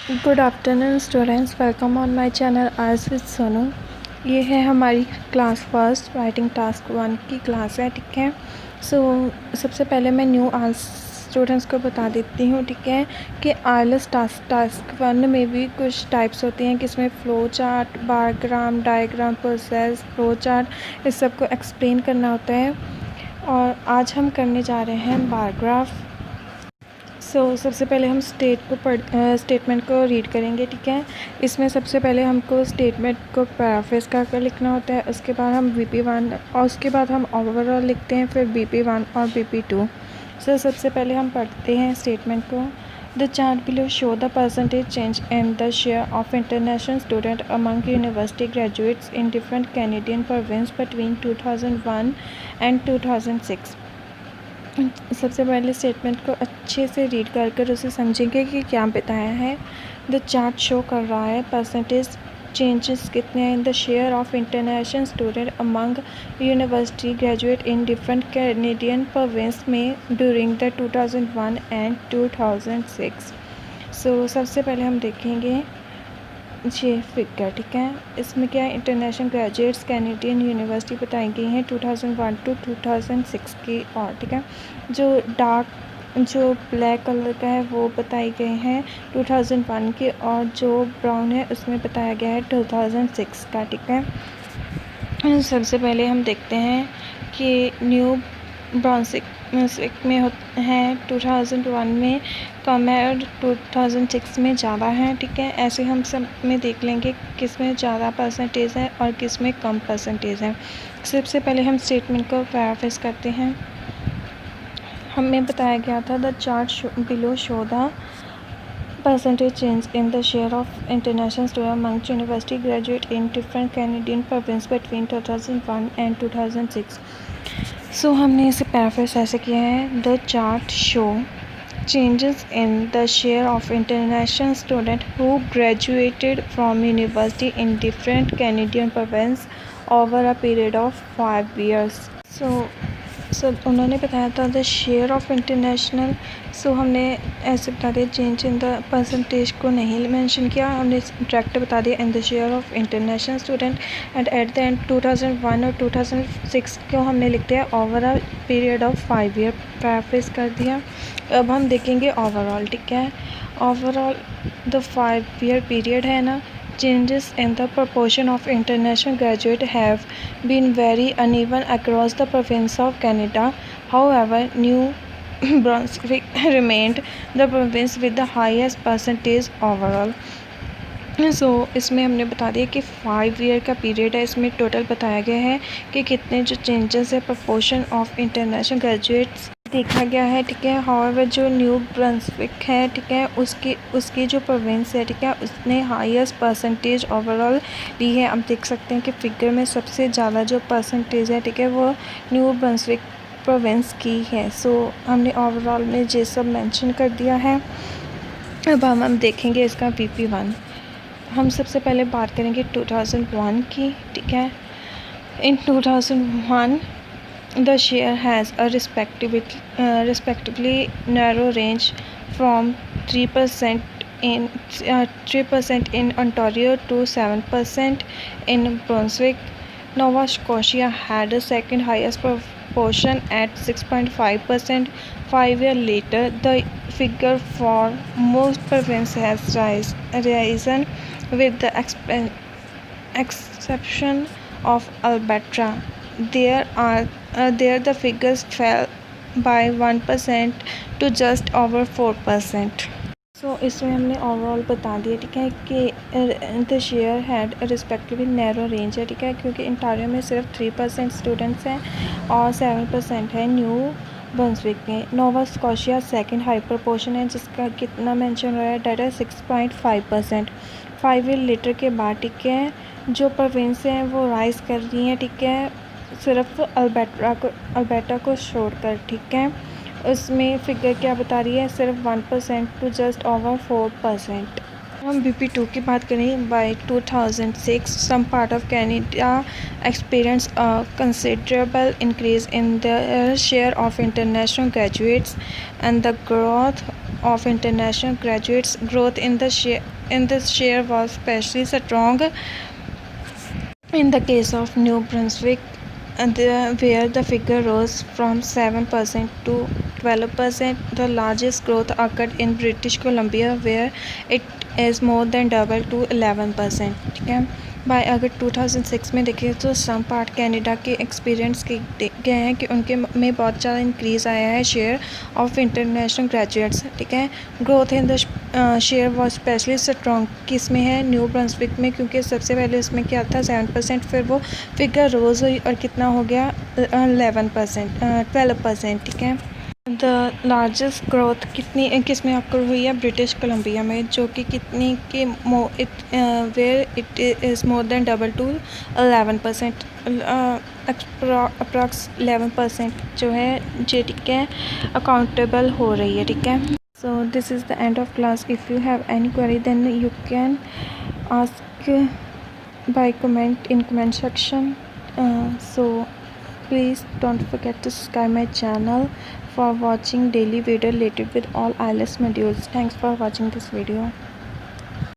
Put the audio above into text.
Good afternoon students, welcome on my channel arts with Sonu. ये है हमारी क्लास फर्स्ट राइटिंग टास्क 1 की class है, ठीक है। सबसे पहले मैं न्यू आर्ट्स स्टूडेंट्स को बता देती हूँ, ठीक है, कि आर्ट्स टास्क 1 में भी कुछ टाइप्स होती हैं कि इसमें flow chart, bar graph, diagram, process, flow chart, इस सब को एक्सप्लेन करना होता है। और आज हम करने जा रहे हैं बारग्राफ। सबसे पहले हम स्टेटमेंट को रीड करेंगे, ठीक है। इसमें सबसे पहले हमको स्टेटमेंट को पैराफ्रेज कर लिखना होता है, उसके बाद हम BP1 और उसके बाद हम ओवरऑल लिखते हैं, फिर BP1 और BP2। सबसे पहले हम पढ़ते हैं स्टेटमेंट को। The chart below show the percentage change in the share of international student among university graduates in different Canadian province between 2001 and 2006। सबसे पहले स्टेटमेंट को अच्छे से रीड कर उसे समझेंगे कि क्या बताया है। द चार्ट शो कर रहा है परसेंटेज चेंजेस कितने हैं इन the share of international student among university graduate in different Canadian province में ड्यूरिंग द 2001 एंड 2006। सबसे पहले हम देखेंगे ये फिगर, ठीक है। इसमें क्या है, इंटरनेशनल ग्रेजुएट्स कैनेडियन यूनिवर्सिटी बताई गई हैं 2001 टू 2006 की, और ठीक है जो ब्लैक कलर का है वो बताई गए हैं 2001 के, और जो ब्राउन है उसमें बताया गया है 2006 का, ठीक है। सबसे पहले हम देखते हैं कि न्यू ब्रांसिक में है 2001 में कम है और 2006 में ज़्यादा है, ठीक है। ऐसे हम सब में देख लेंगे किस में ज़्यादा परसेंटेज है और किस में कम परसेंटेज है। सबसे पहले हम स्टेटमेंट को पैराफ्रेज करते हैं। हमें बताया गया था the chart below show the percentage change in the share of international students among university graduate in different Canadian provinces between 2001 and 2006। हमने इसे पैराफ्रेज ऐसे किया है। The chart show changes in the share of international students who graduated from university in different Canadian provinces over a period of 5 years। उन्होंने बताया था the share of international. हमने ऐसे बता दिया, चेंज इन द परसेंटेज को नहीं mention किया, हमने डायरेक्ट बता दिया इन the share of international student, and at the end 2001 और 2006 को हमने लिख दिया over a period of 5 year, paraphrase कर दिया। अब हम देखेंगे ओवरऑल, ठीक है। ओवरऑल द 5 ईयर पीरियड है ना, changes in the proportion of international graduates have been very uneven across the province of Canada. However, New Brunswick remained the province with the highest percentage overall। इसमें हमने बता दिया कि 5 year का period है, इसमें टोटल बताया गया है कि कितने जो चेंजेस है प्रोपोर्शन ऑफ इंटरनेशनल ग्रेजुएट्स देखा गया है, ठीक है। हाउएवर जो न्यू ब्रंसविक है, ठीक है, उसकी जो प्रोविंस है, ठीक है, उसने हाईएस्ट परसेंटेज ओवरऑल ली है। आप देख सकते हैं कि फिगर में सबसे ज़्यादा जो परसेंटेज है, ठीक है, वो न्यू ब्रंसविक प्रोविंस की है। हमने ओवरऑल में ये सब मेंशन कर दिया है। अब हम देखेंगे इसका BP1। हम सबसे पहले बात करेंगे 2001 की, ठीक है। इन 2001 the share has a respectively narrow range from 3% in Ontario to 7% in Brunswick. Nova Scotia had a second highest proportion at 6.5%. 5 years later, the figure for most provinces has risen, with the exception of Alberta. There the figures fell by 1% to just over 4%। इसमें हमने overall बता दिया, ठीक है, कि the share had respectively narrow range है, ठीक है, क्योंकि इंटारियो में सिर्फ 3% स्टूडेंट्स हैं और 7% है न्यू ब्रंसविक में। नोवा स्कॉशिया सेकंड हाई प्रोपोर्शन है, जिसका कितना मेंशन हो रहा है, डेटा 6.5%। 5 ईयर लेटर के बाद, ठीक है, जो प्रोविंस हैं वो राइज कर रही हैं, ठीक है, सिर्फ अल्बर्टा को छोड़कर, ठीक है। उसमें फिगर क्या बता रही है, सिर्फ 1% टू जस्ट ओवर 4%। हम BP2 की बात करें, by 2006 some part of Canada experience a considerable increase in the share of international graduates and the growth of international graduates. Growth in this share was especially strong in the case of New Brunswick, where the figure rose from 7% to 12%. The largest growth occurred in British Columbia, where it is more than double to 11%. ठीक है, bye अगर 2006 में देखें तो some part Canada के experience गए हैं कि उनके में बहुत ज़्यादा इंक्रीज़ आया है शेयर ऑफ इंटरनेशनल ग्रेजुएट्स. ठीक है, growth in the share was specially strong किस में है, न्यू ब्रंसविक में, क्योंकि सबसे पहले इसमें क्या था 7%, फिर वो फिगर रोज़ हुई और कितना हो गया 11%, 12%. ठीक है, द लार्जेस्ट ग्रोथ किस में ऑकर हुई है, ब्रिटिश कोलंबिया में, जो कि कितनी के where it is more than double to 11%, approx 11% जो है जे. ठीक है, अकाउंटेबल हो रही है. ठीक है, so this is the end of class. If you have any query then you can ask by comment in comment section. So please don't forget to subscribe my channel for watching daily video related with all IELTS modules. Thanks for watching this video.